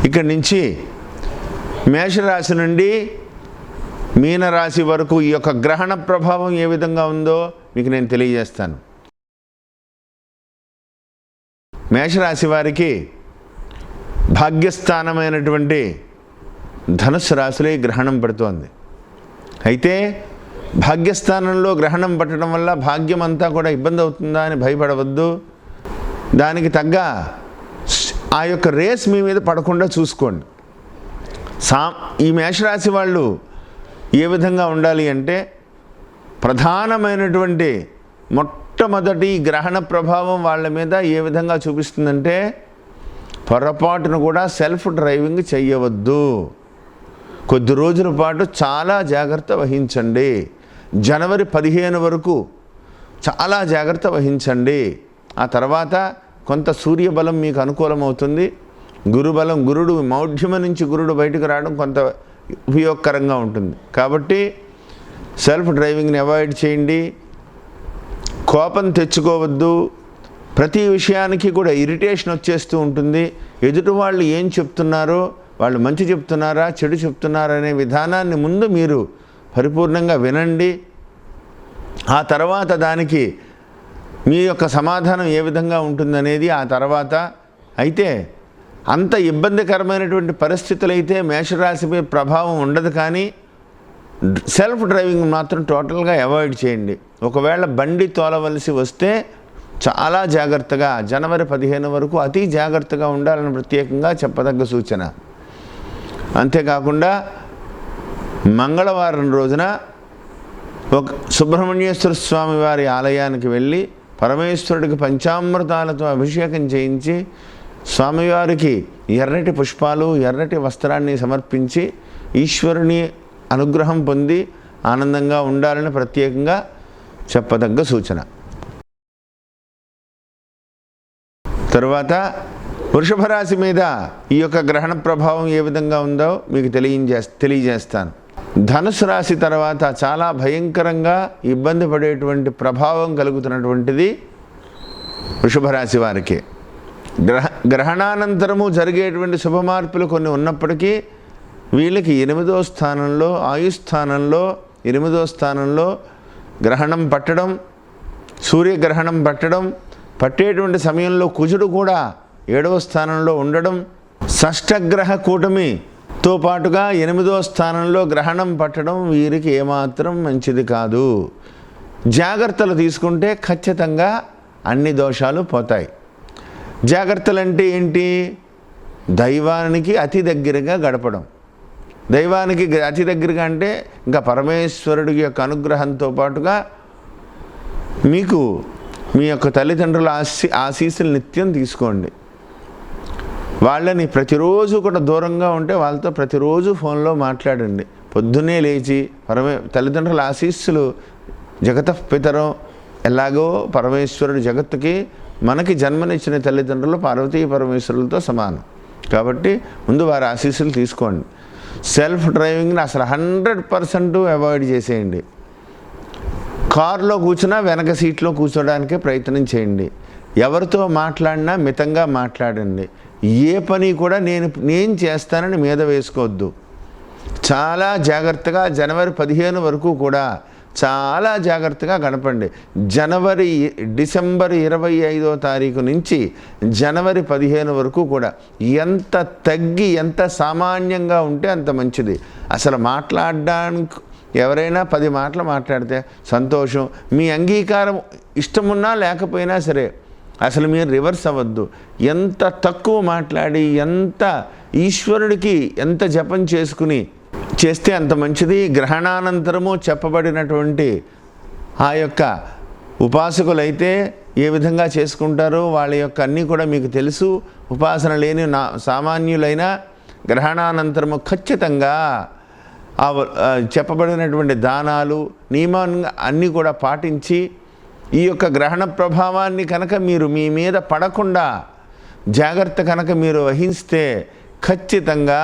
ఇక్కడి నుంచి మేషరాశి నుండి మీనరాశి వరకు ఈ యొక్క గ్రహణ ప్రభావం ఏ విధంగా ఉందో మీకు నేను తెలియజేస్తాను. మేషరాశి వారికి భాగ్యస్థానమైనటువంటి ధనుస్సు రాశిలో ఈ గ్రహణం పడుతోంది. అయితే భాగ్యస్థానంలో గ్రహణం పట్టడం వల్ల భాగ్యం అంతా కూడా ఇబ్బంది అవుతుందా అని భయపడవద్దు. దానికి తగ్గ ఆ యొక్క రేస్ మీ మీద పడకుండా చూసుకోండి. ఈ మేషరాశి వాళ్ళు ఏ విధంగా ఉండాలి అంటే, ప్రధానమైనటువంటి మొట్టమొదటి గ్రహణ ప్రభావం వాళ్ళ మీద ఏ విధంగా చూపిస్తుందంటే, పొరపాటును కూడా సెల్ఫ్ డ్రైవింగ్ చేయవద్దు. కొద్ది రోజుల పాటు చాలా జాగ్రత్త వహించండి. జనవరి 15 వరకు చాలా జాగ్రత్త వహించండి. ఆ తర్వాత కొంత సూర్యబలం మీకు అనుకూలమవుతుంది. గురుబలం, గురుడు మౌఢ్యమ నుంచి గురుడు బయటకు రావడం కొంత ఉపయోగకరంగా ఉంటుంది. కాబట్టి సెల్ఫ్ డ్రైవింగ్ని అవాయిడ్ చేయండి. కోపం తెచ్చుకోవద్దు. ప్రతి విషయానికి కూడా ఇరిటేషన్ వచ్చేస్తూ ఉంటుంది. ఎదుటి వాళ్ళు ఏం చెప్తున్నారో, వాళ్ళు మంచి చెప్తున్నారా చెడు చెప్తున్నారా అనే విధానాన్ని ముందు మీరు పరిపూర్ణంగా వినండి. ఆ తర్వాత దానికి మీ యొక్క సమాధానం ఏ విధంగా ఉంటుందనేది ఆ తర్వాత. అయితే అంత ఇబ్బందికరమైనటువంటి పరిస్థితులు అయితే మేషరాశిపై ప్రభావం ఉండదు, కానీ సెల్ఫ్ డ్రైవింగ్ మాత్రం టోటల్గా అవాయిడ్ చేయండి. ఒకవేళ బండి తోలవలసి వస్తే చాలా జాగ్రత్తగా జనవరి 15 వరకు అతి జాగ్రత్తగా ఉండాలని ప్రత్యేకంగా చెప్పదగ్గ సూచన. అంతేకాకుండా మంగళవారం రోజున ఒక సుబ్రహ్మణ్యేశ్వర స్వామి వారి ఆలయానికి వెళ్ళి పరమేశ్వరుడికి పంచామృతాలతో అభిషేకం చేయించి స్వామివారికి ఎర్రటి పుష్పాలు ఎర్రటి వస్త్రాన్ని సమర్పించి ఈశ్వరుని అనుగ్రహం పొంది ఆనందంగా ఉండాలని ప్రత్యేకంగా చెప్పదగ్గ సూచన. తరువాత వృషభ రాశి మీద ఈ యొక్క గ్రహణ ప్రభావం ఏ విధంగా ఉందో మీకు తెలియజేస్తాను. ధనుసు రాశి తర్వాత చాలా భయంకరంగా ఇబ్బంది పడేటువంటి ప్రభావం కలుగుతున్నటువంటిది వృషభ రాశి వారికి. గ్రహణానంతరము జరిగేటువంటి శుభమార్పులు కొన్ని ఉన్నప్పటికీ వీళ్ళకి 8వ స్థానంలో ఆయుస్థానంలో 8వ స్థానంలో గ్రహణం పట్టడం, సూర్యగ్రహణం పట్టేటువంటి సమయంలో కుజుడు కూడా 7వ స్థానంలో ఉండడం, షష్టగ్రహ కూటమితో పాటుగా 8వ స్థానంలో గ్రహణం పట్టడం వీరికి ఏమాత్రం మంచిది కాదు. జాగ్రత్తలు తీసుకుంటే ఖచ్చితంగా అన్ని దోషాలు పోతాయి. జాగ్రత్తలు అంటే ఏంటి? దైవానికి అతి దగ్గరగా గడపడం. దైవానికి అతి దగ్గరగా అంటే ఇంకా పరమేశ్వరుడి యొక్క అనుగ్రహంతో పాటుగా మీకు మీ యొక్క తల్లిదండ్రుల ఆశీస్సులు నిత్యం తీసుకోండి. వాళ్ళని ప్రతిరోజు కూడా దూరంగా ఉంటే వాళ్ళతో ప్రతిరోజు ఫోన్లో మాట్లాడండి. పొద్దున్నే లేచి తల్లిదండ్రుల ఆశీస్సులు జగతపితరం ఎలాగో పరమేశ్వరుడు జగత్తుకి మనకి జన్మనిచ్చిన తల్లిదండ్రులు పార్వతీ పరమేశ్వరులతో సమానం. కాబట్టి ముందు వారి ఆశీస్సులు తీసుకోండి. సెల్ఫ్ డ్రైవింగ్ని అసలు 100% అవాయిడ్ చేసేయండి. కారులో కూర్చున్నా వెనక సీట్లో కూర్చోడానికే ప్రయత్నం చేయండి. ఎవరితో మాట్లాడినా మితంగా మాట్లాడండి. ఏ పని కూడా నేను చేస్తానని మీద వేసుకోవద్దు. చాలా జాగ్రత్తగా జనవరి 15 వరకు కూడా చాలా జాగ్రత్తగా గడపండి. డిసెంబర్ 25వ తారీఖు నుంచి జనవరి 15 వరకు కూడా ఎంత తగ్గి ఎంత సామాన్యంగా ఉంటే అంత మంచిది. అసలు మాట్లాడడానికి ఎవరైనా 10 మాటలు మాట్లాడితే సంతోషం. మీ అంగీకారం ఇష్టమున్నా లేకపోయినా సరే అసలు మీరు రివర్స్ అవ్వద్దు. ఎంత తక్కువ మాట్లాడి ఎంత ఈశ్వరుడికి ఎంత జపం చేస్తే అంత మంచిది. గ్రహణానంతరము చెప్పబడినటువంటి ఆ యొక్క ఉపాసకులైతే ఏ విధంగా చేసుకుంటారో వాళ్ళ యొక్క అన్నీ కూడా మీకు తెలుసు. ఉపాసన లేని సామాన్యులైన గ్రహణానంతరము ఖచ్చితంగా చెప్పబడినటువంటి దానాలు నియమాన్ని అన్నీ కూడా పాటించి ఈ యొక్క గ్రహణ ప్రభావాన్ని కనుక మీరు మీ మీద పడకుండా జాగ్రత్త కనుక మీరు వహిస్తే ఖచ్చితంగా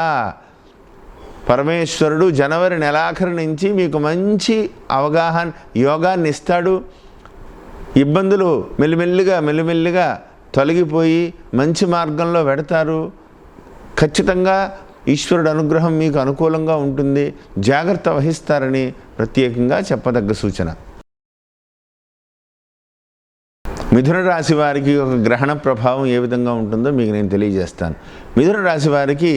పరమేశ్వరుడు జనవరి నెలాఖరు నుంచి మీకు మంచి అవగాహన యోగాన్ని ఇస్తాడు. ఇబ్బందులు మెల్లిమెల్లిగా తొలగిపోయి మంచి మార్గంలో పెడతారు. ఖచ్చితంగా ఈశ్వరుడు అనుగ్రహం మీకు అనుకూలంగా ఉంటుంది, జాగ్రత్త వహిస్తారని ప్రత్యేకంగా చెప్పదగ్గ సూచన. మిథున రాశి వారికి ఒక గ్రహణ ప్రభావం ఏ విధంగా ఉంటుందో మీకు నేను తెలియజేస్తాను. మిథున రాశి వారికి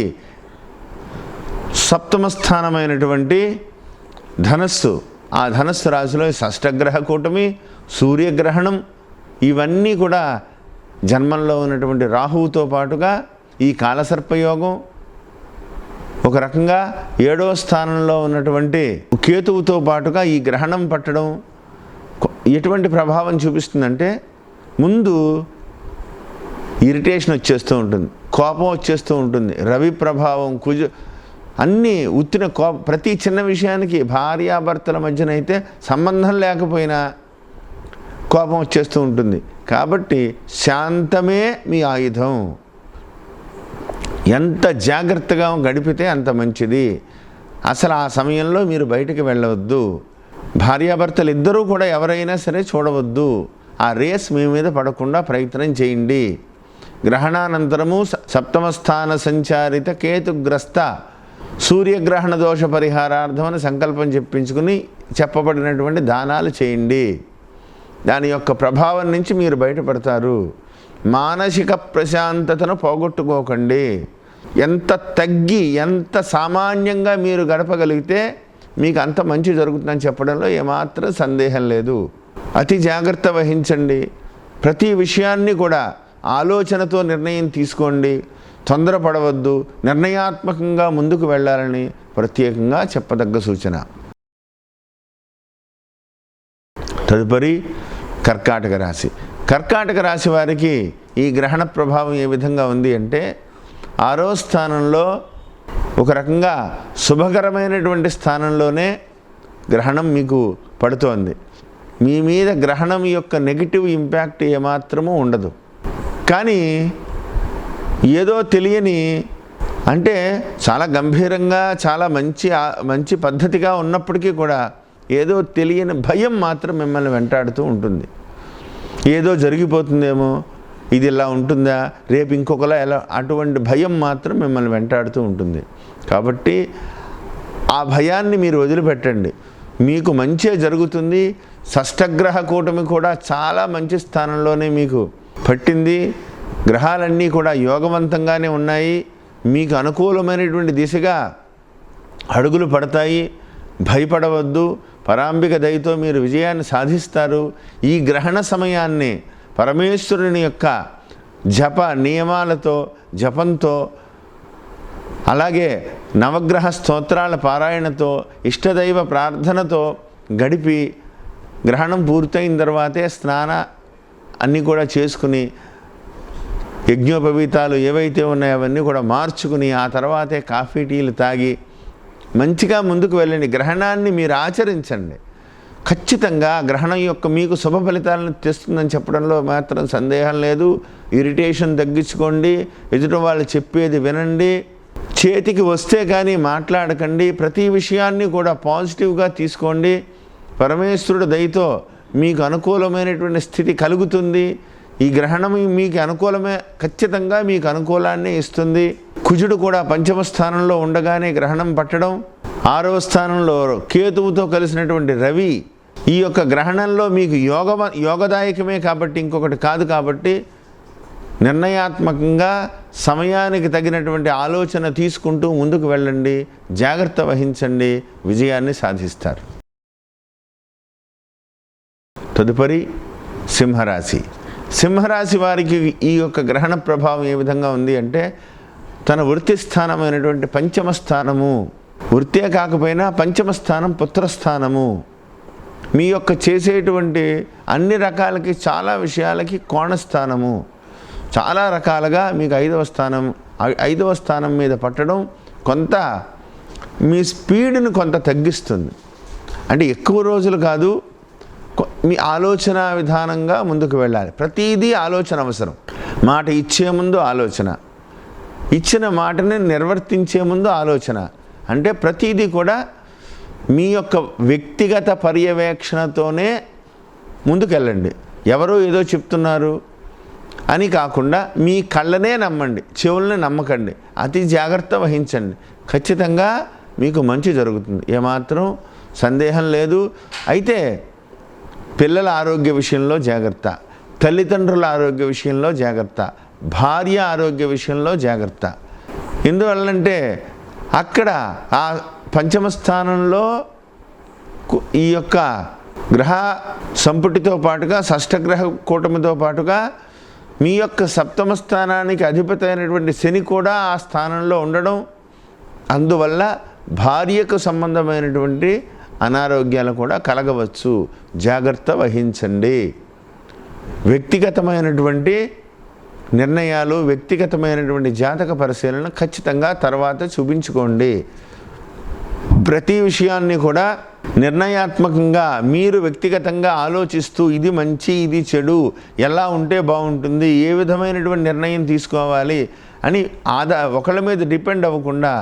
సప్తమ స్థానమైనటువంటి ధనస్సు, ఆ ధనస్సు రాశిలో షష్టగ్రహ కూటమి, సూర్యగ్రహణం, ఇవన్నీ కూడా జన్మంలో ఉన్నటువంటి రాహువుతో పాటుగా ఈ కాలసర్పయోగం, ఒక రకంగా 7వ స్థానంలో ఉన్నటువంటి కేతువుతో పాటుగా ఈ గ్రహణం పట్టడం ఎటువంటి ప్రభావం చూపిస్తుందంటే, ముందు ఇరిటేషన్ వచ్చేస్తూ ఉంటుంది, కోపం వచ్చేస్తూ ఉంటుంది, రవి ప్రభావం, అన్నీ ఉత్తిన ప్రతి చిన్న విషయానికి భార్యాభర్తల మధ్యనైతే సంబంధం లేకపోయినా కోపం వచ్చేస్తూ ఉంటుంది. కాబట్టి శాంతమే మీ ఆయుధం. ఎంత జాగ్రత్తగా గడిపితే అంత మంచిది. అసలు ఆ సమయంలో మీరు బయటికి వెళ్ళవద్దు. భార్యాభర్తలు ఇద్దరూ కూడా ఎవరైనా సరే చూడవద్దు. ఆ రేస్ మీ మీద పడకుండా ప్రయత్నం చేయండి. గ్రహణానంతరము సప్తమ స్థాన సంచారిత కేతుగ్రస్త సూర్యగ్రహణ దోష పరిహారార్థమని సంకల్పం చెప్పించుకుని చెప్పబడినటువంటి దానాలు చేయండి. దాని యొక్క ప్రభావం నుంచి మీరు బయటపడతారు. మానసిక ప్రశాంతతను పోగొట్టుకోకండి. ఎంత తగ్గి ఎంత సామాన్యంగా మీరు గడపగలిగితే మీకు అంత మంచి జరుగుతుందని చెప్పడంలో ఏమాత్రం సందేహం లేదు. అతి జాగ్రత్త వహించండి. ప్రతి విషయాన్ని కూడా ఆలోచనతో నిర్ణయం తీసుకోండి. తొందరపడవద్దు. నిర్ణయాత్మకంగా ముందుకు వెళ్ళాలని ప్రత్యేకంగా చెప్పదగ్గ సూచన. తదుపరి కర్కాటక రాశి. కర్కాటక రాశి వారికి ఈ గ్రహణ ప్రభావం ఏ విధంగా ఉంది అంటే, 6వ స్థానంలో ఒక రకంగా శుభకరమైనటువంటి స్థానంలోనే గ్రహణం మీకు పడుతోంది. మీ మీద గ్రహణం యొక్క నెగిటివ్ ఇంపాక్ట్ ఏమాత్రమూ ఉండదు. కానీ ఏదో తెలియని, అంటే చాలా గంభీరంగా చాలా మంచి పద్ధతిగా ఉన్నప్పటికీ కూడా ఏదో తెలియని భయం మాత్రం మిమ్మల్ని వెంటాడుతూ ఉంటుంది. ఏదో జరిగిపోతుందేమో, ఇది ఇలా ఉంటుందా, రేపు ఇంకొకలా ఎలా, అటువంటి భయం మాత్రం మిమ్మల్ని వెంటాడుతూ ఉంటుంది. కాబట్టి ఆ భయాన్ని మీరు వదిలిపెట్టండి. మీకు మంచే జరుగుతుంది. షష్టగ్రహ కూటమి కూడా చాలా మంచి స్థానంలోనే మీకు పట్టింది. గ్రహాలన్నీ కూడా యోగవంతంగానే ఉన్నాయి. మీకు అనుకూలమైనటువంటి దిశగా అడుగులు పడతాయి. భయపడవద్దు. పరాంబిక దయతో మీరు విజయాన్ని సాధిస్తారు. ఈ గ్రహణ సమయాన్ని పరమేశ్వరుని యొక్క జప నియమాలతో, జపంతో, అలాగే నవగ్రహ స్తోత్రాల పారాయణతో, ఇష్టదైవ ప్రార్థనతో గడిపి గ్రహణం పూర్తయిన తర్వాతే అన్నీ కూడా చేసుకుని, యజ్ఞోపవీతాలు ఏవైతే ఉన్నాయో అవన్నీ కూడా మార్చుకుని, ఆ తర్వాతే కాఫీ టీలు తాగి మంచిగా ముందుకు వెళ్ళండి. గ్రహణాన్ని మీరు ఆచరించండి. ఖచ్చితంగా గ్రహణం యొక్క మీకు శుభ ఫలితాలను తెస్తుందని చెప్పడంలో మాత్రం సందేహం లేదు. ఇరిటేషన్ తగ్గించుకోండి. ఎదుటి వాళ్ళు చెప్పేది వినండి. చేతికి వస్తే కానీ మాట్లాడకండి. ప్రతి విషయాన్ని కూడా పాజిటివ్గా తీసుకోండి. పరమేశ్వరుడు దయతో మీకు అనుకూలమైనటువంటి స్థితి కలుగుతుంది. ఈ గ్రహణం మీకు అనుకూలమే, ఖచ్చితంగా మీకు అనుకూలాన్ని ఇస్తుంది. కుజుడు కూడా 5వ స్థానంలో ఉండగానే గ్రహణం పట్టడం, 6వ స్థానంలో కేతువుతో కలిసినటువంటి రవి, ఈ యొక్క గ్రహణంలో మీకు యోగదాయకమే కాబట్టి, ఇంకొకటి కాదు కాబట్టి, నిర్ణయాత్మకంగా సమయానికి తగినటువంటి ఆలోచన తీసుకుంటూ ముందుకు వెళ్ళండి. జాగ్రత్త వహించండి. విజయాన్ని సాధిస్తారు. తదుపరి సింహరాశి. సింహరాశి వారికి ఈ యొక్క గ్రహణ ప్రభావం ఏ విధంగా ఉంది అంటే, తన వృత్తి స్థానమైనటువంటి 5వ స్థానము, వృత్తే కాకపోయినా 5వ స్థానం పుత్రస్థానము, మీ యొక్క చేసేటువంటి అన్ని రకాలకి, చాలా విషయాలకి కోణస్థానము, చాలా రకాలుగా మీకు 5వ స్థానం మీద పట్టడం కొంత మీ స్పీడ్ని కొంత తగ్గిస్తుంది. అంటే ఎక్కువ రోజులు కాదు, మీ ఆలోచన విధానంగా ముందుకు వెళ్ళాలి. ప్రతిదీ ఆలోచన అవసరం. మాట ఇచ్చే ముందు ఆలోచన, ఇచ్చిన మాటని నిర్వర్తించే ముందు ఆలోచన. అంటే ప్రతిదీ కూడా మీ యొక్క వ్యక్తిగత పర్యవేక్షణతోనే ముందుకెళ్ళండి. ఎవరో ఏదో చెప్తున్నారు, అని కాకుండా మీ కళ్ళనే నమ్మండి, చెవుల్ని నమ్మకండి, అతి జాగ్రత్త వహించండి. ఖచ్చితంగా మీకు మంచి జరుగుతుంది, ఏమాత్రం సందేహం లేదు. అయితే పిల్లల ఆరోగ్య విషయంలో జాగ్రత్త, తల్లిదండ్రుల ఆరోగ్య విషయంలో జాగ్రత్త, భార్య ఆరోగ్య విషయంలో జాగ్రత్త. ఎందువల్లంటే అక్కడ ఆ పంచమ స్థానంలో ఈ యొక్క గ్రహ సంపుటితో పాటుగా షష్ఠగ్రహ కూటమితో పాటుగా మీ యొక్క సప్తమ స్థానానికి అధిపతి అయినటువంటి శని కూడా ఆ స్థానంలో ఉండడం, అందువల్ల భార్యకు సంబంధమైనటువంటి అనారోగ్యాలు కూడా కలగవచ్చు. జాగ్రత్త వహించండి. వ్యక్తిగతమైనటువంటి నిర్ణయాలు, వ్యక్తిగతమైనటువంటి జాతక పరిశీలన ఖచ్చితంగా తర్వాత చూపించుకోండి. ప్రతి విషయాన్ని కూడా నిర్ణయాత్మకంగా మీరు వ్యక్తిగతంగా ఆలోచిస్తూ ఇది మంచి ఇది చెడు, ఎలా ఉంటే బాగుంటుంది, ఏ విధమైనటువంటి నిర్ణయం తీసుకోవాలి అని ఒకళ్ళ మీద డిపెండ్ అవ్వకుండా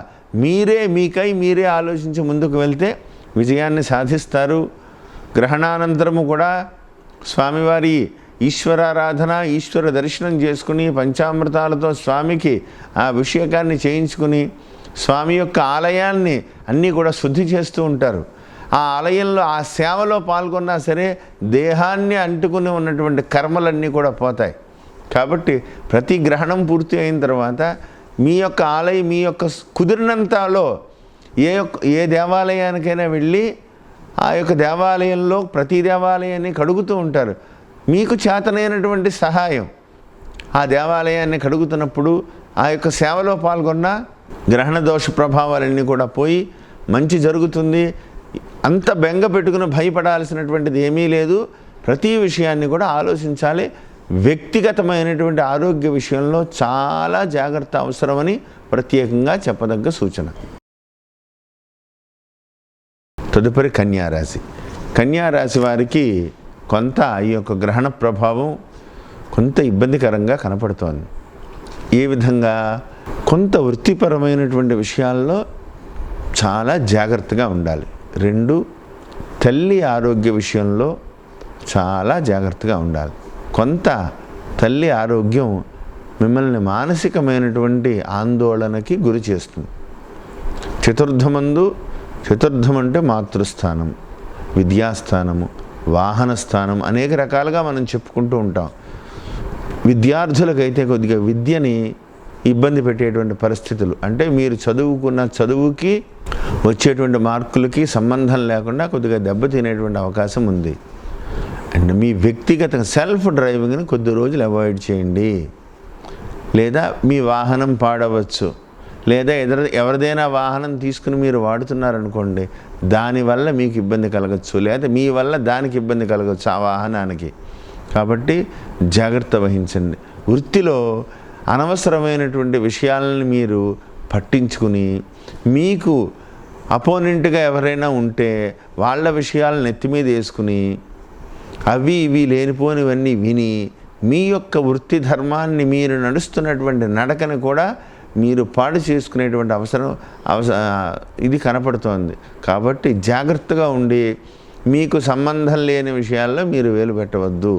మీకై మీరే ఆలోచించి ముందుకు వెళ్తే విజయాన్ని సాధిస్తారు. గ్రహణానంతరము కూడా స్వామివారి ఈశ్వరారాధన, ఈశ్వర దర్శనం చేసుకుని పంచామృతాలతో స్వామికి ఆ అభిషేకాన్ని చేయించుకుని స్వామి యొక్క ఆలయాన్ని అన్నీ కూడా శుద్ధి చేస్తూ ఉంటారు. ఆ ఆలయంలో ఆ సేవలో పాల్గొన్నా సరే దేహాన్ని అంటుకుని ఉన్నటువంటి కర్మలన్నీ కూడా పోతాయి. కాబట్టి ప్రతి గ్రహణం పూర్తి అయిన తర్వాత మీ యొక్క ఆలయం మీ యొక్క కుదిరినంతలో ఏ దేవాలయానికైనా వెళ్ళి ఆ యొక్క దేవాలయంలో ప్రతి దేవాలయాన్ని కడుగుతూ ఉంటారు. మీకు చేతనైనటువంటి సహాయం ఆ దేవాలయాన్ని కడుగుతున్నప్పుడు ఆ యొక్క సేవలో పాల్గొన్న గ్రహణ దోష ప్రభావాలన్నీ కూడా పోయి మంచి జరుగుతుంది. అంత బెంగ పెట్టుకుని భయపడాల్సినటువంటిది ఏమీ లేదు. ప్రతి విషయాన్ని కూడా ఆలోచించాలి. వ్యక్తిగతమైనటువంటి ఆరోగ్య విషయంలో చాలా జాగ్రత్త అవసరమని ప్రత్యేకంగా చెప్పదగ్గ సూచన. తదుపరి కన్యారాశి. కన్యారాశి వారికి కొంత ఈ యొక్క గ్రహణ ప్రభావం కొంత ఇబ్బందికరంగా కనపడుతోంది. ఏ విధంగా? కొంత వృత్తిపరమైనటువంటి విషయాల్లో చాలా జాగ్రత్తగా ఉండాలి. 2, తల్లి ఆరోగ్య విషయంలో చాలా జాగ్రత్తగా ఉండాలి. కొంత తల్లి ఆరోగ్యం మిమ్మల్ని మానసికమైనటువంటి ఆందోళనకి గురి చేస్తుంది. చతుర్థం అంటే మాతృస్థానం, విద్యాస్థానము, వాహన స్థానం, అనేక రకాలుగా మనం చెప్పుకుంటూ ఉంటాం. విద్యార్థులకైతే కొద్దిగా విద్యని ఇబ్బంది పెట్టేటువంటి పరిస్థితులు, అంటే మీరు చదువుకున్న చదువుకి వచ్చేటువంటి మార్కులకి సంబంధం లేకుండా కొద్దిగా దెబ్బతినేటువంటి అవకాశం ఉంది. అండ్ మీ వ్యక్తిగత సెల్ఫ్ డ్రైవింగ్ని కొద్ది రోజులు అవాయిడ్ చేయండి. లేదా మీ వాహనం పాడవచ్చు, లేదా ఎవరిదైనా వాహనం తీసుకుని మీరు వాడుతున్నారనుకోండి, దానివల్ల మీకు ఇబ్బంది కలగచ్చు, లేదా మీ వల్ల దానికి ఇబ్బంది కలగచ్చు ఆ వాహనానికి. కాబట్టి జాగ్రత్త వహించండి. వృత్తిలో అనవసరమైనటువంటి విషయాలను మీరు పట్టించుకుని, మీకు అపోనెంట్గా ఎవరైనా ఉంటే వాళ్ళ విషయాలను నెత్తి మీద వేసుకుని అవి ఇవి లేనిపోనివన్నీ విని మీ యొక్క వృత్తి ధర్మాన్ని, మీరు నడుస్తున్నటువంటి నడకని కూడా మీరు పాడు చేసుకునేటువంటి ఇది కనపడుతోంది. కాబట్టి జాగ్రత్తగా ఉండి మీకు సంబంధం లేని విషయాల్లో మీరు వేలు పెట్టవద్దు.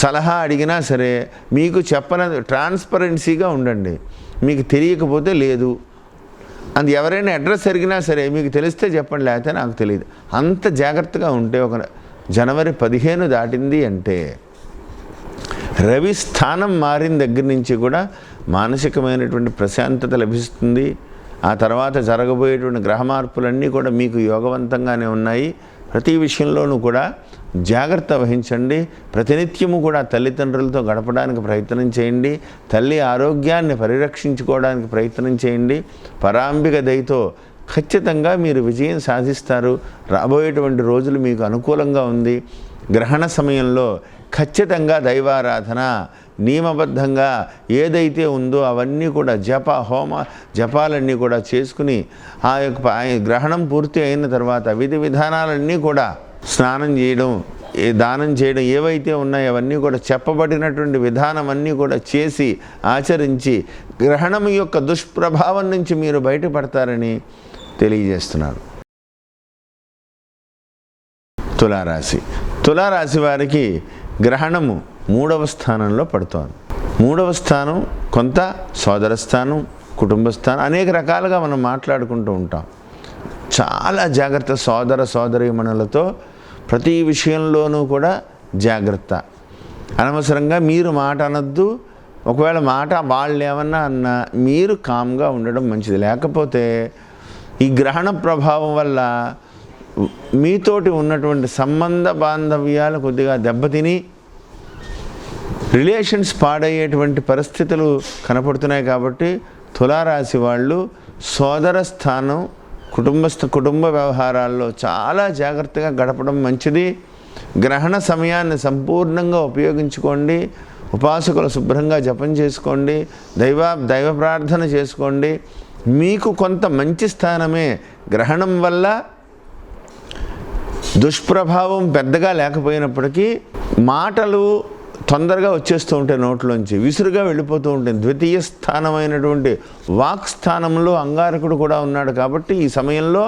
సలహా అడిగినా సరే మీకు ట్రాన్స్పరెన్సీగా ఉండండి. మీకు తెలియకపోతే లేదు, అది ఎవరైనా అడ్రస్ అడిగినా సరే మీకు తెలిస్తే చెప్పండి, లేకపోతే నాకు తెలియదు. అంత జాగ్రత్తగా ఉంటే ఒక జనవరి 15 దాటింది అంటే రవి స్థానం మారిన దగ్గర నుంచి కూడా మానసికమైనటువంటి ప్రశాంతత లభిస్తుంది. ఆ తర్వాత జరగబోయేటువంటి గ్రహ మార్పులన్నీ కూడా మీకు యోగవంతంగానే ఉన్నాయి. ప్రతి విషయంలోనూ కూడా జాగ్రత్త వహించండి. ప్రతినిత్యము కూడా తల్లిదండ్రులతో గడపడానికి ప్రయత్నం చేయండి. తల్లి ఆరోగ్యాన్ని పరిరక్షించుకోవడానికి ప్రయత్నం చేయండి. పరాంబిక దయతో ఖచ్చితంగా మీరు విజయం సాధిస్తారు. రాబోయేటువంటి రోజులు మీకు అనుకూలంగా ఉంది. గ్రహణ సమయంలో ఖచ్చితంగా దైవారాధన నియమబద్ధంగా ఏదైతే ఉందో అవన్నీ కూడా జపాలన్నీ కూడా చేసుకుని ఆ యొక్క గ్రహణం పూర్తి అయిన తర్వాత విధి విధానాలన్నీ కూడా స్నానం చేయడం, దానం చేయడం ఏవైతే ఉన్నాయో అవన్నీ కూడా చెప్పబడినటువంటి విధానం అన్నీ కూడా చేసి ఆచరించి గ్రహణం యొక్క దుష్ప్రభావం నుంచి మీరు బయటపడతారని తెలియజేస్తున్నారు. తులారాశి వారికి గ్రహణము 3వ స్థానంలో పడుతోంది. 3వ స్థానం కొంత సోదర స్థానం, కుటుంబ స్థానం, అనేక రకాలుగా మనం మాట్లాడుకుంటూ ఉంటాం. చాలా జాగ్రత్త సోదరీమణులతో ప్రతి విషయంలోనూ కూడా జాగ్రత్త. అనవసరంగా మీరు మాట అనొద్దు. ఒకవేళ మాట వాళ్ళు ఏమన్నా అన్నా మీరు కామ్గా ఉండడం మంచిది. లేకపోతే ఈ గ్రహణ ప్రభావం వల్ల మీతోటి ఉన్నటువంటి సంబంధ బాంధవ్యాలు కొద్దిగా దెబ్బతిని రిలేషన్స్ పాడయ్యేటువంటి పరిస్థితులు కనపడుతున్నాయి. కాబట్టి తులారాశి వాళ్ళు సోదర స్థానం, కుటుంబ వ్యవహారాల్లో చాలా జాగ్రత్తగా గడపడం మంచిది. గ్రహణ సమయాన్ని సంపూర్ణంగా ఉపయోగించుకోండి. ఉపాసకులు శుభ్రంగా జపం చేసుకోండి, దైవ ప్రార్థన చేసుకోండి. మీకు కొంత మంచి స్థానమే. గ్రహణం వల్ల దుష్ప్రభావం పెద్దగా లేకపోయినప్పటికీ మాటలు తొందరగా వచ్చేస్తూ ఉంటాయి, నోట్లోంచి విసురుగా వెళ్ళిపోతూ ఉంటాయి. ద్వితీయ స్థానమైనటువంటి వాక్ స్థానంలో అంగారకుడు కూడా ఉన్నాడు. కాబట్టి ఈ సమయంలో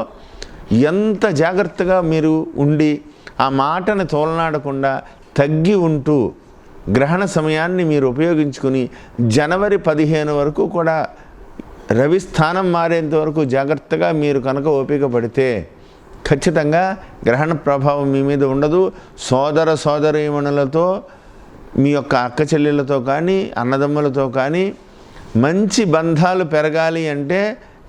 ఎంత జాగ్రత్తగా మీరు ఉండి ఆ మాటను తోలనాడకుండా తగ్గి ఉంటూ గ్రహణ సమయాన్ని మీరు ఉపయోగించుకుని జనవరి 15 వరకు కూడా రవి స్థానం మారేంత వరకు జాగ్రత్తగా మీరు కనుక ఓపిక పడితే ఖచ్చితంగా గ్రహణ ప్రభావం మీ మీద ఉండదు. సోదరీమణులతో, మీ యొక్క అక్క చెల్లెళ్ళతో కానీ అన్నదమ్ములతో కానీ మంచి బంధాలు పెరగాలి అంటే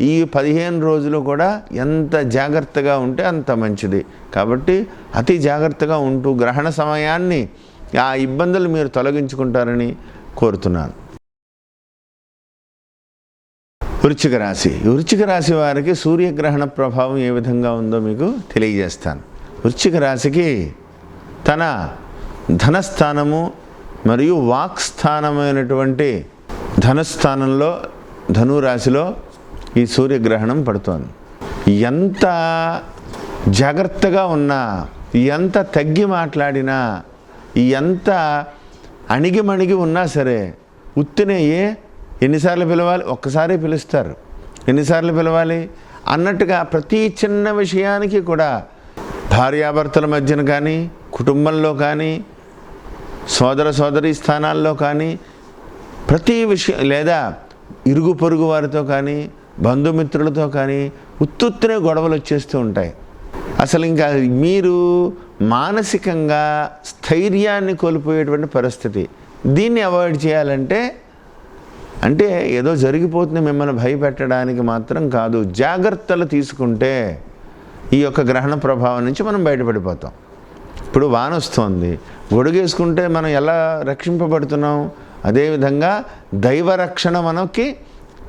ఈ 15 రోజులు కూడా ఎంత జాగ్రత్తగా ఉంటే అంత మంచిది. కాబట్టి అతి జాగ్రత్తగా ఉంటూ గ్రహణ సమయాన్ని ఆ ఇబ్బందులు మీరు తొలగించుకుంటారని కోరుతున్నాను. వృశ్చిక రాశి వారికి సూర్యగ్రహణ ప్రభావం ఏ విధంగా ఉందో మీకు తెలియజేస్తాను. వృశ్చిక రాశికి తన ధనస్థానము మరియు వాక్ స్థానమైనటువంటి ధనస్థానంలో ధనురాశిలో ఈ సూర్యగ్రహణం పడుతోంది. ఎంత జాగ్రత్తగా ఉన్నా, ఎంత తగ్గి మాట్లాడినా, ఎంత అణిగిమణిగి ఉన్నా సరే ఉత్తినే ఎన్నిసార్లు పిలవాలి, ఒక్కసారి పిలుస్తారు, ఎన్నిసార్లు పిలవాలి అన్నట్టుగా ప్రతి చిన్న విషయానికి కూడా భార్యాభర్తల మధ్యన కానీ, కుటుంబంలో కానీ, సోదరీ స్థానాల్లో కానీ, ప్రతి విషయం లేదా ఇరుగు పొరుగు వారితో కానీ, బంధుమిత్రులతో కానీ ఉత్తుత్తునే గొడవలు వచ్చేస్తూ ఉంటాయి. అసలు ఇంకా మీరు మానసికంగా స్థైర్యాన్ని కోల్పోయేటువంటి పరిస్థితి. దీన్ని అవాయిడ్ చేయాలంటే ఏదో జరిగిపోతుంది మిమ్మల్ని భయపెట్టడానికి మాత్రం కాదు, జాగ్రత్తలు తీసుకుంటే ఈ యొక్క గ్రహణ ప్రభావం నుంచి మనం బయటపడిపోతాం. ఇప్పుడు వాన వస్తుంది, గొడుగేసుకుంటే మనం ఎలా రక్షింపబడుతున్నాం, అదేవిధంగా దైవ రక్షణ మనకి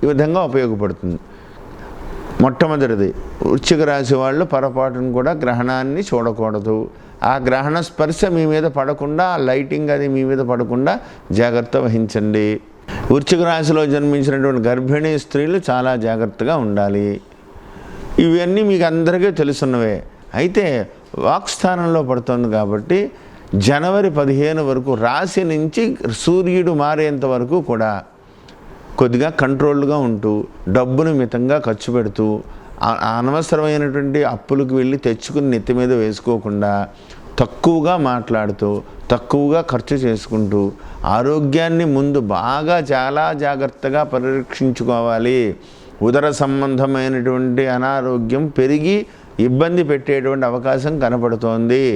ఈ విధంగా ఉపయోగపడుతుంది. మొట్టమొదటిది వృశ్చిక రాశి వాళ్ళు పొరపాటును కూడా గ్రహణాన్ని చూడకూడదు. ఆ గ్రహణ స్పర్శ మీ మీద పడకుండా, ఆ లైటింగ్ అది మీ మీద పడకుండా జాగ్రత్త వహించండి. వృశ్చిక రాశిలో జన్మించినటువంటి గర్భిణీ స్త్రీలు చాలా జాగ్రత్తగా ఉండాలి. ఇవన్నీ మీకు అందరికీ తెలుసున్నవే. అయితే వాక్స్థానంలో పడుతుంది కాబట్టి జనవరి 15 వరకు రాశి నుంచి సూర్యుడు మారేంత వరకు కూడా కొద్దిగా కంట్రోల్గా ఉంటూ, డబ్బును మితంగా ఖర్చు పెడుతూ, అనవసరమైనటువంటి అప్పులకు వెళ్ళి తెచ్చుకుని నెత్తి మీద వేసుకోకుండా, తక్కువగా మాట్లాడుతూ, తక్కువగా ఖర్చు చేసుకుంటూ, ఆరోగ్యాన్ని ముందు బాగా చాలా జాగ్రత్తగా పరిరక్షించుకోవాలి. ఉదర సంబంధమైనటువంటి అనారోగ్యం పెరిగి ఇబ్బంది పెట్టేటువంటి అవకాశం కనపడుతోంది.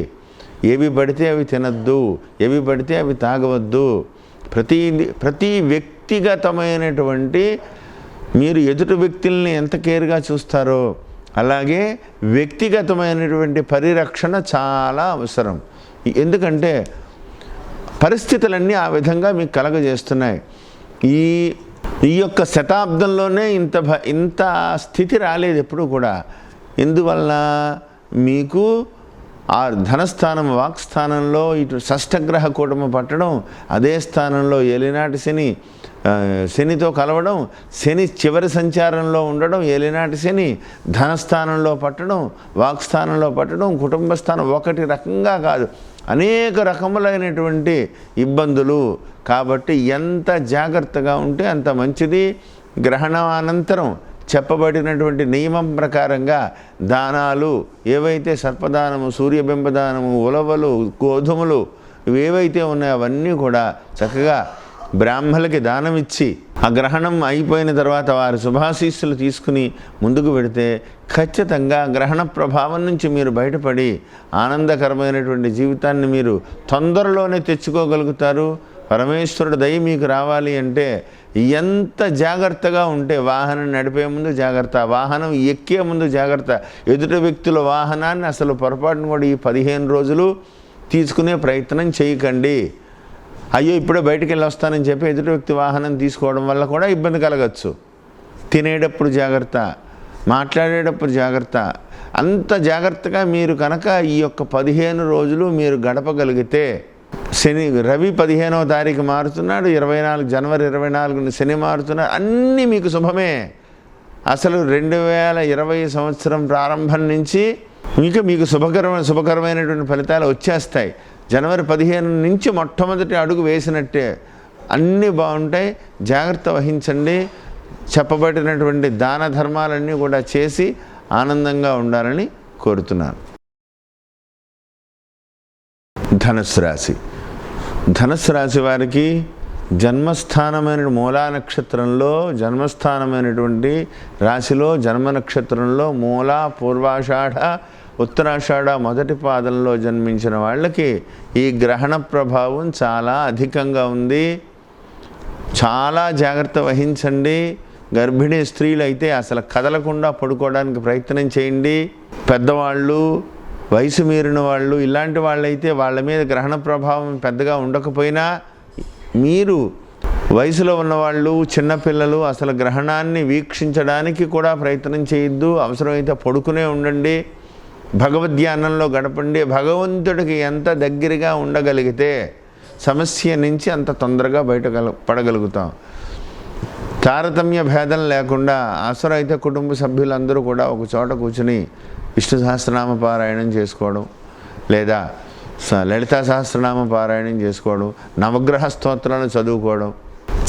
ఏవి పడితే అవి తినద్దు, ఏవి పడితే అవి తాగవద్దు. ప్రతి వ్యక్తిగతమైనటువంటి మీరు ఎదుటి వ్యక్తుల్ని ఎంత కేర్గా చూస్తారో అలాగే వ్యక్తిగతమైనటువంటి పరిరక్షణ చాలా అవసరం. ఎందుకంటే పరిస్థితులన్నీ ఆ విధంగా మీకు కలగజేస్తున్నాయి. ఈ యొక్క శతాబ్దంలోనే ఇంత స్థితి రాలేదు ఎప్పుడు కూడా. ఎందువల్ల మీకు ఆ ధనస్థానం వాక్స్థానంలో ఇటు షష్ఠగ్రహ కూటమి పట్టడం, అదే స్థానంలో ఏలినాటి శనితో కలవడం, శని చివరి సంచారంలో ఉండడం, ఏలినాటి శని ధనస్థానంలో పట్టడం, వాక్స్థానంలో పట్టడం, కుటుంబ స్థానం ఒకటి రకంగా కాదు, అనేక రకములైనటువంటి ఇబ్బందులు. కాబట్టి ఎంత జాగ్రత్తగా ఉంటే అంత మంచిది. గ్రహణం అనంతరం చెప్పబడినటువంటి నియమం ప్రకారంగా దానాలు ఏవైతే సర్పదానము, సూర్యబింబదానము, ఉలవలు, గోధుమలు, ఇవేవైతే ఉన్నాయో అవన్నీ కూడా చక్కగా బ్రాహ్మణులకి దానం ఇచ్చి ఆ గ్రహణం అయిపోయిన తర్వాత వారి శుభాశీస్సులు తీసుకుని ముందుకు పెడితే ఖచ్చితంగా గ్రహణ ప్రభావం నుంచి మీరు బయటపడి ఆనందకరమైనటువంటి జీవితాన్ని మీరు తొందరలోనే తెచ్చుకోగలుగుతారు. పరమేశ్వరుడు దయ మీకు రావాలి అంటే ఎంత జాగ్రత్తగా ఉంటే, వాహనం నడిపే ముందు జాగ్రత్త, వాహనం ఎక్కే ముందు జాగ్రత్త, ఎదుటి వ్యక్తుల వాహనాన్ని అసలు పొరపాటును కూడా ఈ 15 రోజులు తీసుకునే ప్రయత్నం చేయకండి. అయ్యో ఇప్పుడే బయటికి వెళ్ళి వస్తానని చెప్పి ఎదుటి వ్యక్తి వాహనం తీసుకోవడం వల్ల కూడా ఇబ్బంది కలగచ్చు. తినేటప్పుడు జాగ్రత్త, మాట్లాడేటప్పుడు జాగ్రత్త. అంత జాగ్రత్తగా మీరు కనుక ఈ యొక్క 15 రోజులు మీరు గడపగలిగితే, రవి 15వ తారీఖు మారుతున్నాడు, జనవరి 24 శని మారుతున్నాడు, అన్నీ మీకు శుభమే. అసలు 2020 సంవత్సరం ప్రారంభం నుంచి మీకు శుభకరమైనటువంటి ఫలితాలు వచ్చేస్తాయి. జనవరి 15 నుంచి మొట్టమొదటి అడుగు వేసినట్టే అన్నీ బాగుంటాయి. జాగ్రత్త వహించండి. చెప్పబడినటువంటి దాన ధర్మాలన్నీ కూడా చేసి ఆనందంగా ఉండాలని కోరుతున్నాను. ధనుస్సు రాశి. ధనుస్సు రాశి వారికి జన్మస్థానమైన మూలా నక్షత్రంలో, జన్మస్థానమైనటువంటి రాశిలో జన్మ నక్షత్రంలో మూల, పూర్వాషాఢ, ఉత్తరాషాఢ మొదటి పాదంలో జన్మించిన వాళ్ళకి ఈ గ్రహణ ప్రభావం చాలా అధికంగా ఉంది. చాలా జాగ్రత్త వహించండి. గర్భిణీ స్త్రీలు అయితే అసలు కదలకుండా పడుకోవడానికి ప్రయత్నం చేయండి. పెద్దవాళ్ళు, వయసు మీరిన వాళ్ళు, ఇలాంటి వాళ్ళైతే వాళ్ళ మీద గ్రహణ ప్రభావం పెద్దగా ఉండకపోయినా, మీరు వయసులో ఉన్నవాళ్ళు, చిన్నపిల్లలు అసలు గ్రహణాన్ని వీక్షించడానికి కూడా ప్రయత్నం చేయొద్దు. అవసరమైతే పడుకునే ఉండండి. భగవద్ధ్యానంలో గడపండి. భగవంతుడికి ఎంత దగ్గరగా ఉండగలిగితే సమస్య నుంచి అంత తొందరగా పడగలుగుతాం. తారతమ్య భేదం లేకుండా అవసరమైతే కుటుంబ సభ్యులందరూ కూడా ఒక చోట కూర్చుని విష్ణు సహస్రనామ పారాయణం చేసుకోవడం, లేదా లలితా సహస్రనామ పారాయణం చేసుకోవడం, నవగ్రహ స్తోత్రాలు చదువుకోవడం.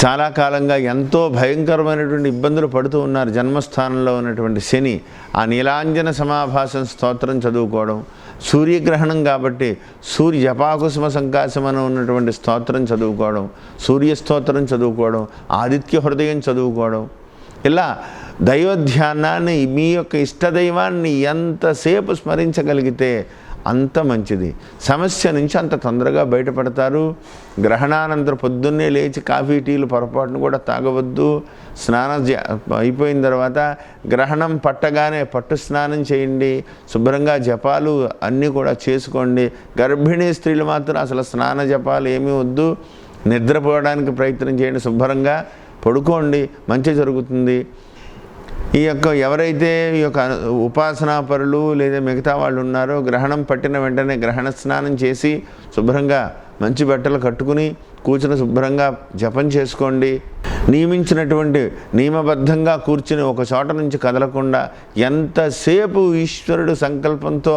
చాలా కాలంగా ఎంతో భయంకరమైనటువంటి ఇబ్బందులు పడుతూ ఉన్నారు జన్మస్థానంలో ఉన్నటువంటి శని. ఆ నీలాంజన సమాభాసం స్తోత్రం చదువుకోవడం, సూర్యగ్రహణం కాబట్టి సూర్య జపాకుసుమ సంకాశమని ఉన్నటువంటి స్తోత్రం చదువుకోవడం, సూర్య స్తోత్రం చదువుకోవడం, ఆదిత్య హృదయం చదువుకోవడం, ఇలా దైవధ్యానాన్ని, మీ యొక్క ఇష్టదైవాన్ని ఎంతసేపు స్మరించగలిగితే అంత మంచిది. సమస్య నుంచి అంత తొందరగా బయటపడతారు. గ్రహణానంతరం పొద్దున్నే లేచి కాఫీ టీలు పొరపాటును కూడా తాగవద్దు. స్నానం అయిపోయిన తర్వాత గ్రహణం పట్టగానే పట్టు స్నానం చేయండి. శుభ్రంగా జపాలు అన్నీ కూడా చేసుకోండి. గర్భిణీ స్త్రీలు మాత్రం అసలు స్నాన జపాలు ఏమీ వద్దు. నిద్రపోవడానికి ప్రయత్నం చేయండి. శుభ్రంగా పడుకోండి, మంచి జరుగుతుంది. ఈ యొక్క ఎవరైతే ఈ యొక్క ఉపాసనాపరులు లేదా మిగతా వాళ్ళు ఉన్నారో, గ్రహణం పట్టిన వెంటనే గ్రహణ స్నానం చేసి శుభ్రంగా మంచి బట్టలు కట్టుకుని కూర్చుని శుభ్రంగా జపం చేసుకోండి. నియమించినటువంటి నియమబద్ధంగా కూర్చుని ఒక చోట నుంచి కదలకుండా ఎంతసేపు ఈశ్వరుడు సంకల్పంతో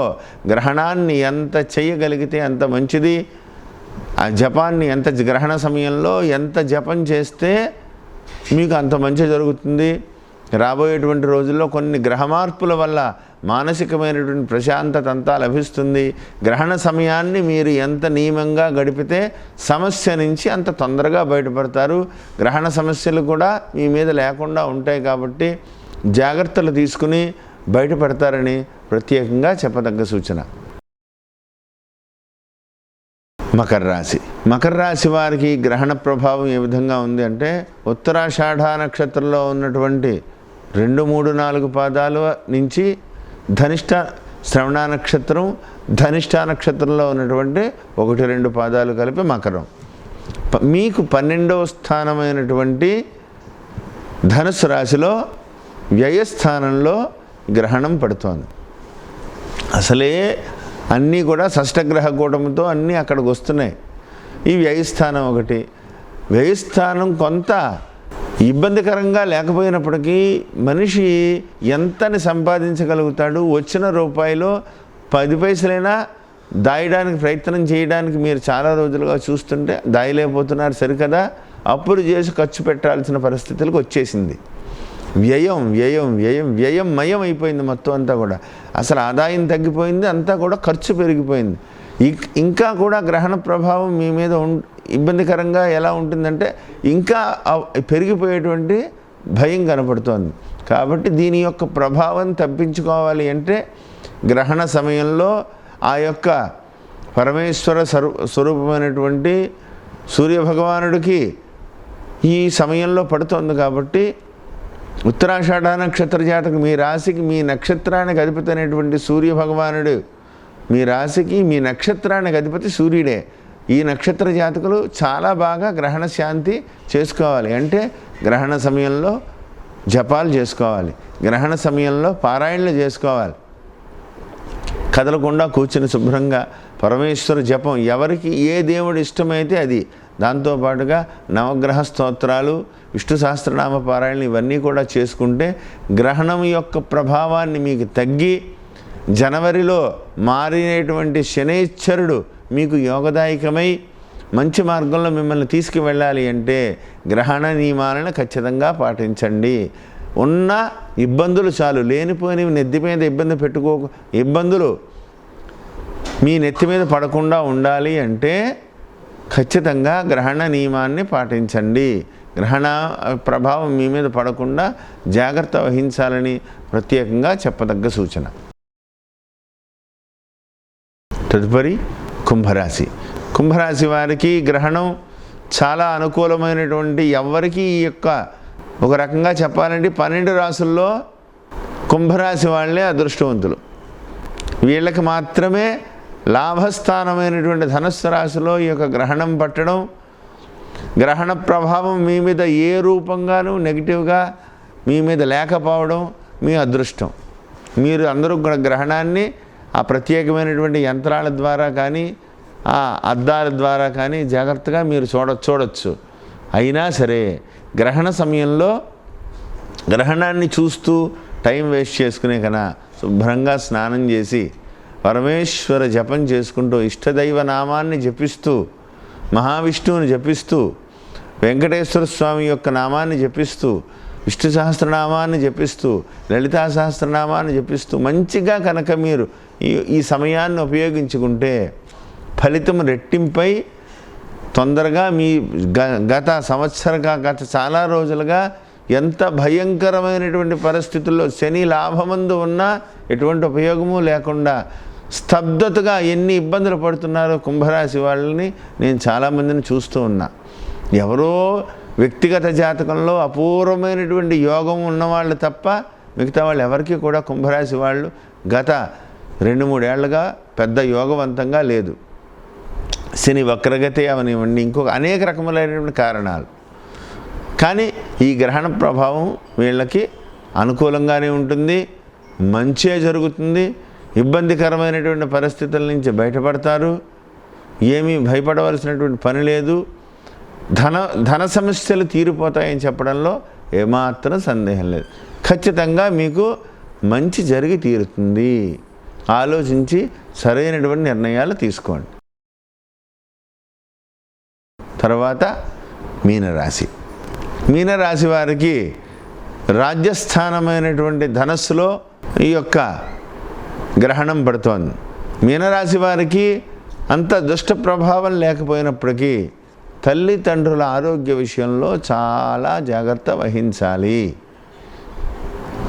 గ్రహణాన్ని ఎంత చేయగలిగితే అంత మంచిది. ఆ జపాన్ని గ్రహణ సమయంలో ఎంత జపం చేస్తే మీకు అంత మంచి జరుగుతుంది. రాబోయేటువంటి రోజుల్లో కొన్ని గ్రహ మార్పుల వల్ల మానసికమైనటువంటి ప్రశాంతత అంతా లభిస్తుంది. గ్రహణ సమయాన్ని మీరు ఎంత నియమంగా గడిపితే సమస్య నుంచి అంత తొందరగా బయటపడతారు. గ్రహణ సమస్యలు కూడా మీ మీద లేకుండా ఉంటాయి కాబట్టి జాగ్రత్తలు తీసుకుని బయటపడతారని ప్రత్యేకంగా చెప్పదగ్గ సూచన. మకర రాశి. మకర రాశి వారికి గ్రహణ ప్రభావం ఏ విధంగా ఉంది అంటే, ఉత్తరాషాఢ నక్షత్రంలో ఉన్నటువంటి 2, 3, 4 పాదాల నుంచి ధనిష్ట శ్రవణ నక్షత్రం, ధనిష్ట నక్షత్రంలో ఉన్నటువంటి 1, 2 పాదాలు కలిపి మకరం. మీకు 12వ స్థానమైనటువంటి ధనుస్సు రాశిలో వ్యయస్థానంలో గ్రహణం పడుతోంది. అసలే అన్నీ కూడా షష్టగ్రహ కూటమితో అన్నీ అక్కడికి వస్తున్నాయి. ఈ వ్యయస్థానం ఒకటి. వ్యయస్థానం కొంత ఇబ్బందికరంగా లేకపోయినప్పటికీ మనిషి ఎంతని సంపాదించగలుగుతాడు? వచ్చిన రూపాయిలో 10 పైసలైనా దాయడానికి ప్రయత్నం చేయడానికి మీరు చాలా రోజులుగా చూస్తుంటే దాయలేకపోతున్నారు సరికదా. అప్పులు చేసి ఖర్చు పెట్టాల్సిన పరిస్థితులకు వచ్చేసింది. వ్యయం మయం అయిపోయింది మొత్తం అంతా కూడా. అసలు ఆదాయం తగ్గిపోయింది, అంతా కూడా ఖర్చు పెరిగిపోయింది. ఇంకా కూడా గ్రహణ ప్రభావం మీ మీద ఇబ్బందికరంగా ఎలా ఉంటుందంటే ఇంకా పెరిగిపోయేటువంటి భయం కనపడుతోంది. కాబట్టి దీని యొక్క ప్రభావం తప్పించుకోవాలి అంటే గ్రహణ సమయంలో ఆ యొక్క పరమేశ్వర స్వరూపమైనటువంటి సూర్యభగవానుడికి ఈ సమయంలో పడుతోంది. కాబట్టి ఉత్తరాషాఢ నక్షత్ర జాతకు మీ రాశికి మీ నక్షత్రానికి అధిపతి అనేటువంటి సూర్యభగవానుడు, మీ రాశికి మీ నక్షత్రానికి అధిపతి సూర్యుడే. ఈ నక్షత్ర జాతకులు చాలా బాగా గ్రహణ శాంతి చేసుకోవాలి. అంటే గ్రహణ సమయంలో జపాలు చేసుకోవాలి, గ్రహణ సమయంలో పారాయణలు చేసుకోవాలి, కదలకుండా కూర్చుని శుభ్రంగా పరమేశ్వర జపం, ఎవరికి ఏ దేవుడు ఇష్టమైతే అది, దాంతోపాటుగా నవగ్రహ స్తోత్రాలు, విష్ణు సహస్రనామ పారాయణలు ఇవన్నీ కూడా చేసుకుంటే గ్రహణం యొక్క ప్రభావాన్ని మీకు తగ్గి జనవరిలో మారినటువంటి శనైశ్వరుడు మీకు యోగదాయకమై మంచి మార్గంలో మిమ్మల్ని తీసుకువెళ్ళాలి అంటే గ్రహణ నియమాలను ఖచ్చితంగా పాటించండి. ఉన్న ఇబ్బందులు చాలు, లేనిపోయినవి నెత్తి మీద ఇబ్బందులు మీ నెత్తి మీద పడకుండా ఉండాలి అంటే ఖచ్చితంగా గ్రహణ నియమాన్ని పాటించండి. గ్రహణ ప్రభావం మీ మీద పడకుండా జాగ్రత్త వహించాలని ప్రత్యేకంగా చెప్పదగ్గ సూచన. తదుపరి కుంభరాశి. కుంభరాశి వారికి గ్రహణం చాలా అనుకూలమైనటువంటి, ఎవరికి ఈ యొక్క ఒక రకంగా చెప్పాలంటే 12 రాసుల్లో కుంభరాశి వాళ్ళే అదృష్టవంతులు. వీళ్ళకి మాత్రమే లాభస్థానమైనటువంటి ధనస్సు రాశిలో ఈ యొక్క గ్రహణం పట్టడం, గ్రహణ ప్రభావం మీ మీద ఏ రూపంగానూ నెగిటివ్గా మీ మీద లేకపోవడం మీ అదృష్టం. మీరు అందరూ కూడా గ్రహణాన్ని ఆ ప్రత్యేకమైనటువంటి యంత్రాల ద్వారా కానీ ఆ అద్దాల ద్వారా కానీ జాగ్రత్తగా మీరు చూడొచ్చు. అయినా సరే గ్రహణ సమయంలో గ్రహణాన్ని చూస్తూ టైం వేస్ట్ చేసుకునే కన్నా శుభ్రంగా స్నానం చేసి పరమేశ్వర జపం చేసుకుంటూ ఇష్టదైవ నామాన్ని జపిస్తూ మహావిష్ణువుని జపిస్తూ వెంకటేశ్వర స్వామి యొక్క నామాన్ని జపిస్తూ విష్ణు సహస్రనామాన్ని జపిస్తూ లలితా సహస్రనామాన్ని జపిస్తూ మంచిగా కనుక మీరు ఈ సమయాన్ని ఉపయోగించుకుంటే ఫలితం రెట్టింపై తొందరగా మీ గత చాలా రోజులుగా ఎంత భయంకరమైనటువంటి పరిస్థితుల్లో శని లాభమందు ఉన్నా ఎటువంటి ఉపయోగము లేకుండా స్తబ్దతగా ఎన్ని ఇబ్బందులు పడుతున్నారో కుంభరాశి వాళ్ళని నేను చాలామందిని చూస్తూ ఉన్నా. ఎవరో వ్యక్తిగత జాతకంలో అపూర్వమైనటువంటి యోగం ఉన్నవాళ్ళు తప్ప మిగతా వాళ్ళు ఎవరికి కూడా కుంభరాశి వాళ్ళు గత 2-3 ఏళ్లుగా పెద్ద యోగవంతంగా లేదు. శని వక్రగతి అవనివ్వండి, ఇంకొక అనేక రకములైనటువంటి కారణాలు. కానీ ఈ గ్రహణ ప్రభావం వీళ్ళకి అనుకూలంగానే ఉంటుంది, మంచే జరుగుతుంది, ఇబ్బందికరమైనటువంటి పరిస్థితుల నుంచి బయటపడతారు, ఏమీ భయపడవలసినటువంటి పని లేదు, ధన సమస్యలు తీరిపోతాయని చెప్పడంలో ఏమాత్రం సందేహం లేదు. ఖచ్చితంగా మీకు మంచి జరిగి తీరుతుంది. ఆలోచించి సరైనటువంటి నిర్ణయాలు తీసుకోండి. తర్వాత మీనరాశి. మీనరాశి వారికి రాజ్యస్థానమైనటువంటి ధనస్సులో ఈ యొక్క గ్రహణం పడుతోంది. మీనరాశి వారికి అంత దుష్ట ప్రభావం లేకపోయినప్పటికీ తల్లిదండ్రుల ఆరోగ్య విషయంలో చాలా జాగ్రత్త వహించాలి.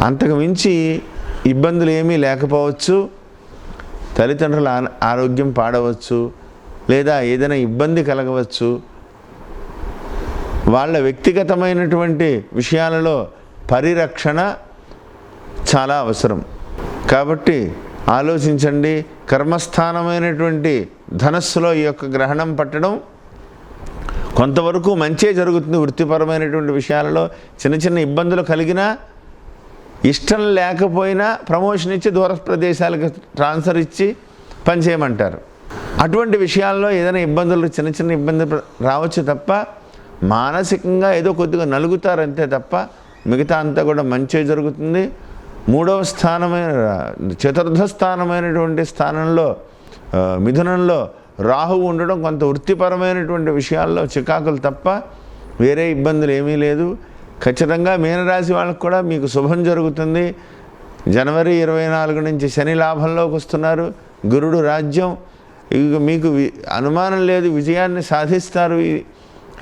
అంతకు మించి ఇబ్బందులు ఏమీ లేకపోవచ్చు, తల్లిదండ్రుల ఆరోగ్యం పాడవచ్చు, లేదా ఏదైనా ఇబ్బంది కలగవచ్చు. వాళ్ళ వ్యక్తిగతమైనటువంటి విషయాలలో పరిరక్షణ చాలా అవసరం. కాబట్టి ఆలోచించండి. కర్మస్థానమైనటువంటి ధనస్సులో ఈ యొక్క గ్రహణం పట్టడం కొంతవరకు మంచే జరుగుతుంది. వృత్తిపరమైనటువంటి విషయాలలో చిన్న ఇబ్బందులు కలిగినా, ఇష్టం లేకపోయినా ప్రమోషన్ ఇచ్చి దూర ప్రదేశాలకు ట్రాన్స్ఫర్ ఇచ్చి పనిచేయమంటారు. అటువంటి విషయాల్లో ఏదైనా ఇబ్బందులు చిన్న ఇబ్బందులు రావచ్చు తప్ప మానసికంగా ఏదో కొద్దిగా నలుగుతారంతే తప్ప మిగతా అంతా కూడా మంచే జరుగుతుంది. 3వ స్థానమైన చతుర్థ స్థానమైనటువంటి స్థానంలో మిథునంలో రాహువు ఉండడం కొంత వృత్తిపరమైనటువంటి విషయాల్లో చికాకులు తప్ప వేరే ఇబ్బందులు ఏమీ లేదు. ఖచ్చితంగా మీనరాశి వాళ్ళకు కూడా మీకు శుభం జరుగుతుంది. జనవరి 24 నుంచి శని లాభంలోకి వస్తున్నారు. గురుడు రాజ్యం, ఇక మీకు అనుమానం లేదు, విజయాన్ని సాధిస్తారు.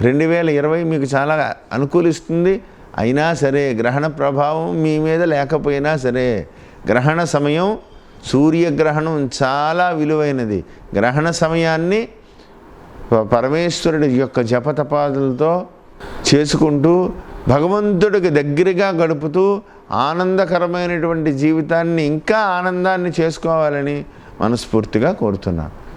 2020 మీకు చాలా అనుకూలిస్తుంది. అయినా సరే గ్రహణ ప్రభావం మీ మీద లేకపోయినా సరే, గ్రహణ సమయం, సూర్యగ్రహణం చాలా విలువైనది. గ్రహణ సమయాన్ని పరమేశ్వరుడి యొక్క జపతపాదులతో చేసుకుంటూ భగవంతుడికి దగ్గరగా గడుపుతూ ఆనందకరమైనటువంటి జీవితాన్ని, ఇంకా ఆనందాన్ని చేసుకోవాలని మనస్ఫూర్తిగా కోరుతున్నాను.